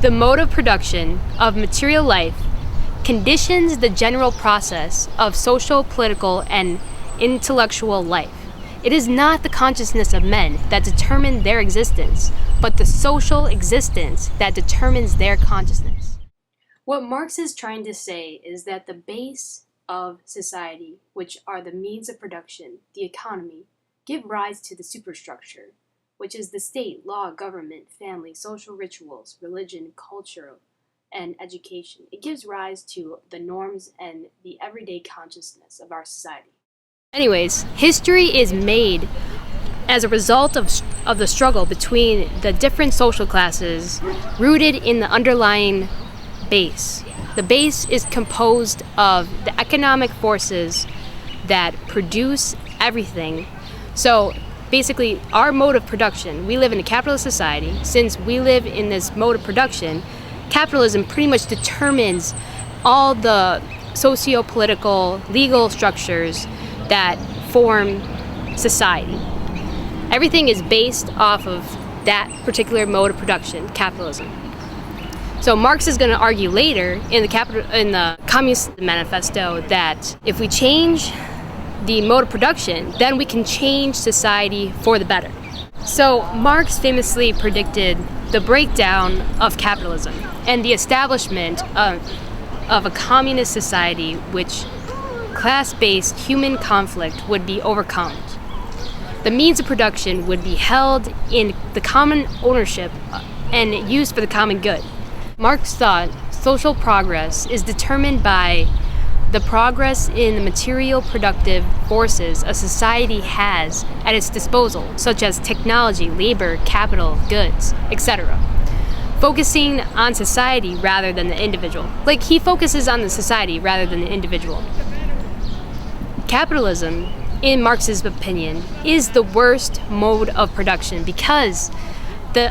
The mode of production of material life conditions the general process of social, political, and intellectual life. It is not the consciousness of men that determine their existence, but the social existence that determines their consciousness. What Marx is trying to say is that the base of society, which are the means of production, the economy, give rise to the superstructure, which is the state, law, government, family, social rituals, religion, culture, and education. It gives rise to the norms and the everyday consciousness of our society. Anyways, history is made as a result of the struggle between the different social classes rooted in the underlying base. The base is composed of the economic forces that produce everything. So basically, our mode of production, we live in a capitalist society. Since we live in this mode of production, capitalism pretty much determines all the socio-political, legal structures that form society. Everything is based off of that particular mode of production, capitalism. So Marx is going to argue later in the Communist Manifesto that if we change the mode of production, then we can change society for the better. So Marx famously predicted the breakdown of capitalism and the establishment of a communist society which class-based human conflict would be overcome. The means of production would be held in the common ownership and used for the common good. Marx thought social progress is determined by the progress in the material productive forces a society has at its disposal, such as technology, labor, capital, goods, etc. Focusing on society rather than the individual. Like, he focuses on the society rather than the individual. Capitalism, in Marx's opinion, is the worst mode of production because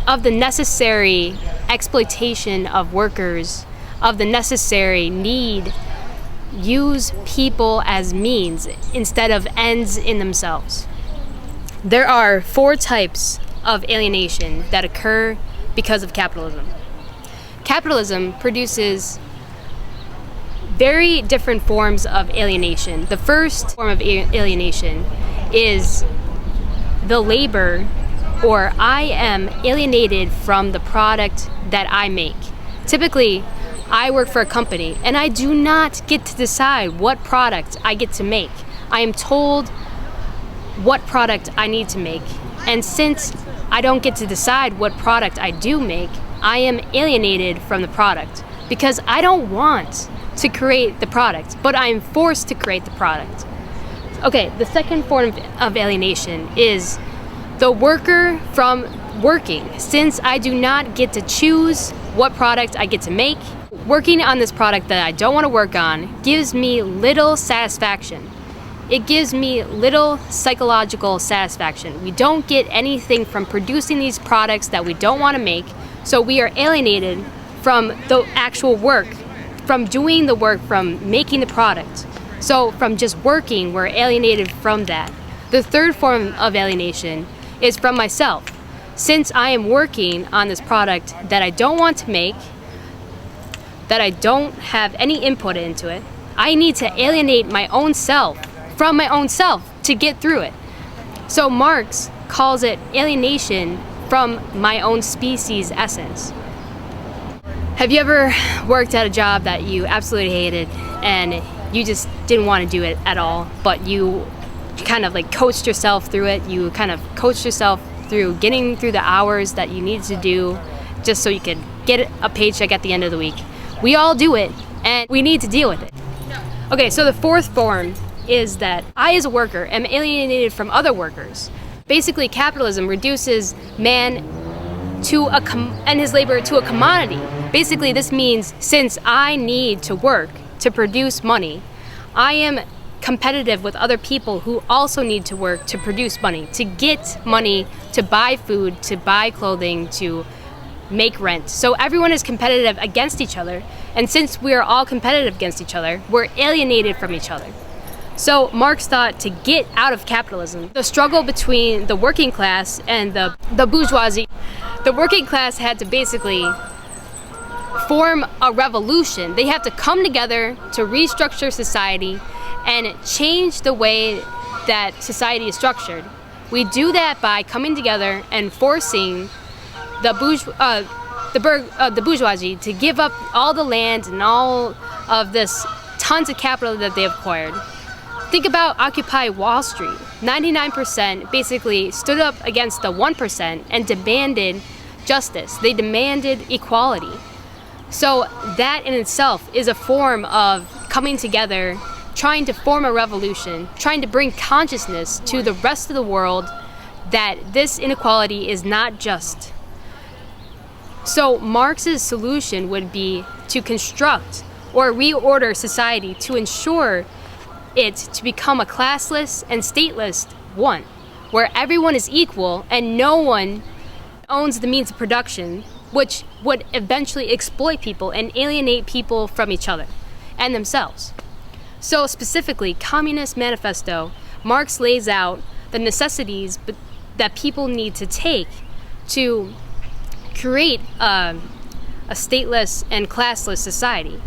of the necessary exploitation of workers, of the necessary need, use people as means instead of ends in themselves. There are 4 types of alienation that occur because of capitalism. Capitalism produces very different forms of alienation. The first form of alienation is the labor, or I am alienated from the product that I make. Typically, I work for a company and I do not get to decide what product I get to make. I am told what product I need to make. And since I don't get to decide what product I do make, I am alienated from the product because I don't want to create the product, but I am forced to create the product. Okay, the second form of alienation is the worker from working. Since I do not get to choose what product I get to make, working on this product that I don't want to work on gives me little satisfaction. It gives me little psychological satisfaction. We don't get anything from producing these products that we don't want to make, so we are alienated from the actual work, from doing the work, from making the product. So from just working, we're alienated from that. The third form of alienation is from myself. Since I am working on this product that I don't want to make, that I don't have any input into it, I need to alienate my own self from my own self to get through it. So Marx calls it alienation from my own species essence. Have you ever worked at a job that you absolutely hated and you just didn't want to do it at all, but you kind of like coached yourself through it? You kind of coached yourself through getting through the hours that you needed to do just so you could get a paycheck at the end of the week. We all do it, and we need to deal with it. Okay, so the fourth form is that I, as a worker, am alienated from other workers. Basically, capitalism reduces man and his labor to a commodity. Basically, this means since I need to work to produce money, I am competitive with other people who also need to work to produce money, to get money, to buy food, to buy clothing, to make rent. So everyone is competitive against each other, and since we are all competitive against each other, we're alienated from each other. So Marx thought to get out of capitalism, the struggle between the working class and the bourgeoisie, the working class had to basically form a revolution. They have to come together to restructure society and change the way that society is structured. We do that by coming together and forcing the bourgeoisie to give up all the land and all of this tons of capital that they have acquired. Think about Occupy Wall Street. 99% basically stood up against the 1% and demanded justice. They demanded equality. So that in itself is a form of coming together, trying to form a revolution, trying to bring consciousness to the rest of the world that this inequality is not just. So Marx's solution would be to construct or reorder society to ensure it to become a classless and stateless one, where everyone is equal and no one owns the means of production, which would eventually exploit people and alienate people from each other and themselves. So specifically, Communist Manifesto, Marx lays out the necessities that people need to take to create a stateless and classless society.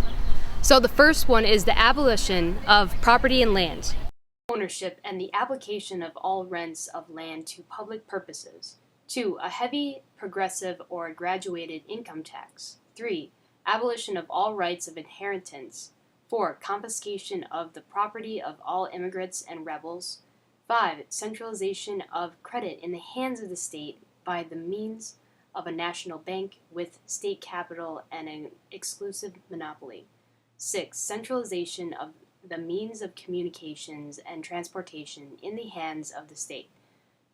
So the first one is the abolition of property and land. Ownership and the application of all rents of land to public purposes. 2. A heavy, progressive, or graduated income tax. 3. Abolition of all rights of inheritance. 4. Confiscation of the property of all immigrants and rebels. 5. Centralization of credit in the hands of the state by the means of a national bank with state capital and an exclusive monopoly. 6. Centralization of the means of communications and transportation in the hands of the state.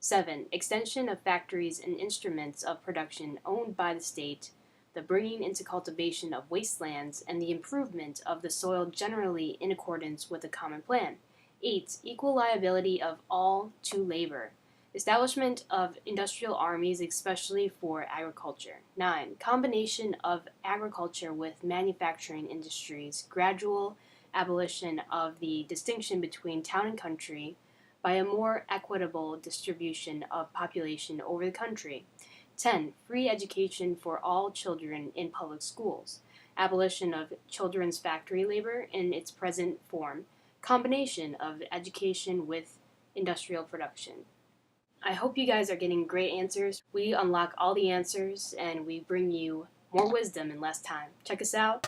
7. Extension of factories and instruments of production owned by the state, the bringing into cultivation of wastelands, and the improvement of the soil generally in accordance with a common plan. 8. Equal liability of all to labor. Establishment of industrial armies, especially for agriculture. 9. Combination of agriculture with manufacturing industries. Gradual abolition of the distinction between town and country by a more equitable distribution of population over the country. 10. Free education for all children in public schools. Abolition of children's factory labor in its present form. Combination of education with industrial production. I hope you guys are getting great answers. We unlock all the answers and we bring you more wisdom in less time. Check us out.